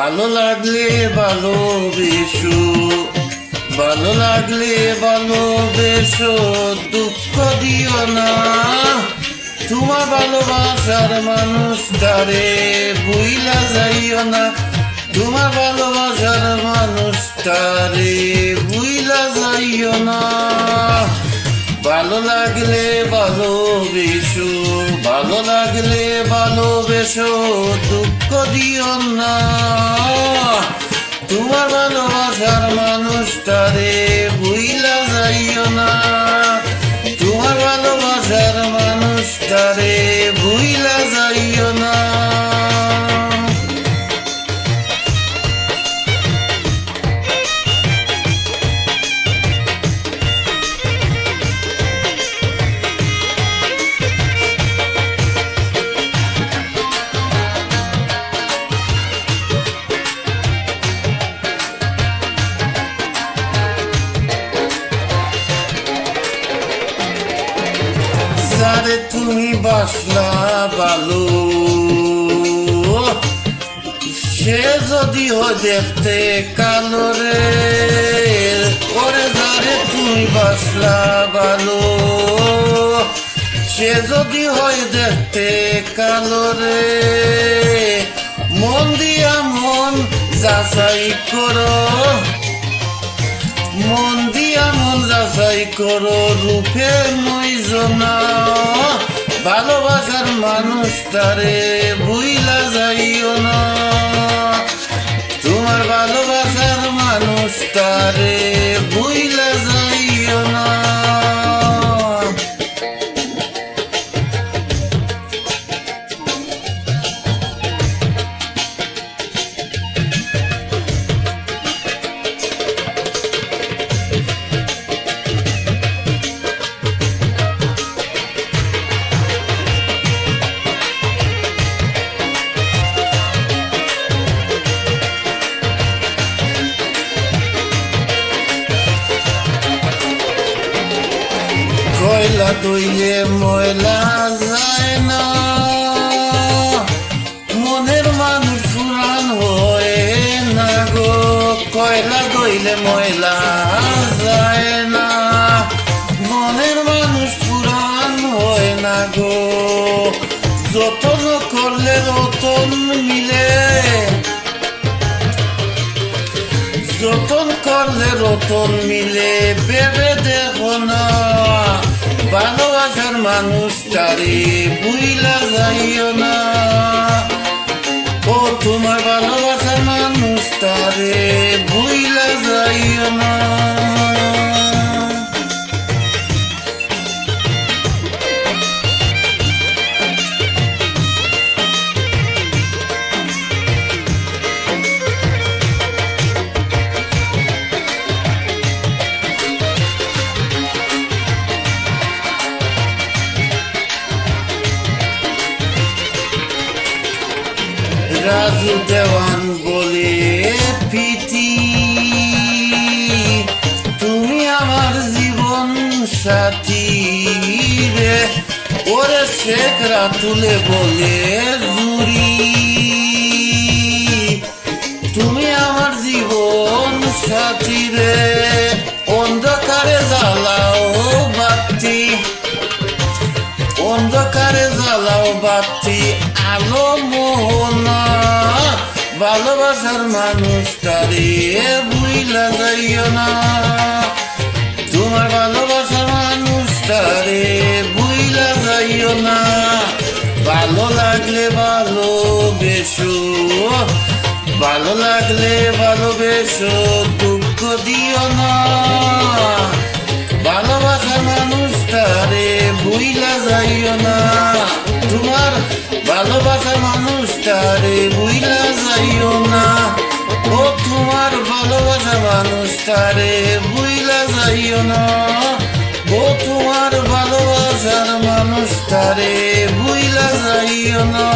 ভালো লাগলে ভালোবেসো, ভালো লাগলে ভালোবেসো, দুঃখ দিও না। তোমার ভালোবাসার মানুষটারে ভুইলা যাইও না, তোমার ভালোবাসার মানুষটারে ভুইলা যাইও না। ভালো লাগলে ভালোবেসো, ভালো লাগলে ভালোবেসো, দুঃখ দিও না। তোমার ভালোবাসার মানুষটারে ভুইলা যাইও না, তোমার ভালোবাসার মানুষটারে ভুইলা যাইও না। যারে তুমি বাসলা ভালো, সে যদি হয় দেখতে কালো রে, ওরে যারে তুমি বাসলা ভালো, সে যদি হয় দেখতে কালো রে। মন দিয়া মন যাচাই করো, মন দিয়া মন যাচাই করো, রূপে মইজনা। ভালোবাসার মানুষটারে ভুইলা যাইও না, তোমার ভালোবাসার মানুষটারে ভুইলা যাইও না। কয়লা দইলে ময়লা যায় না, মনের মানুষ পুরান হয় না গো। কয়লা দইলে ময়লা যায় না, মনের মানুষ পুরান হয় না গো। যতন করলে রতন মিলে, যতন করলে রতন মিলে, ভেবে দেখো না। ভালোবাসার মানুষটারে ভুইলা যাইও না, ও তোমার ভালোবাসার মানুষটারে ভুইলা যাইও না। রাজু দেওয়ান বলে প্রীতি, তুমি আমার জীবন সাথী রে। ওরে শেখ রাতুলে বলে জুরি, তুমি আমার জীবন সাথী রে। অন্ধকারে জ্বালাও বাতি, অন্ধকারে জ্বালাও বাতি, আলো মোহনা। ভালোবাসার মানুষটারে ভুইলা যাইও না, তোমার ভালোবাসার মানুষটারে ভুইলা যাইও না। ভালো লাগলে ভালোবেসো, ভালো লাগলে ভালোবেসো, দুঃখ দিও না। ভালোবাসার মানুষটারে ভুইলা যাইও না, তোমার ভালোবাসার মানুষটারে ভুইলা যাইও না, ও তোমার ভালোবাসার মানুষটারে ভুইলা যাইও না, ও তোমার ভালোবাসার মানুষটারে ভুইলা যাইও না।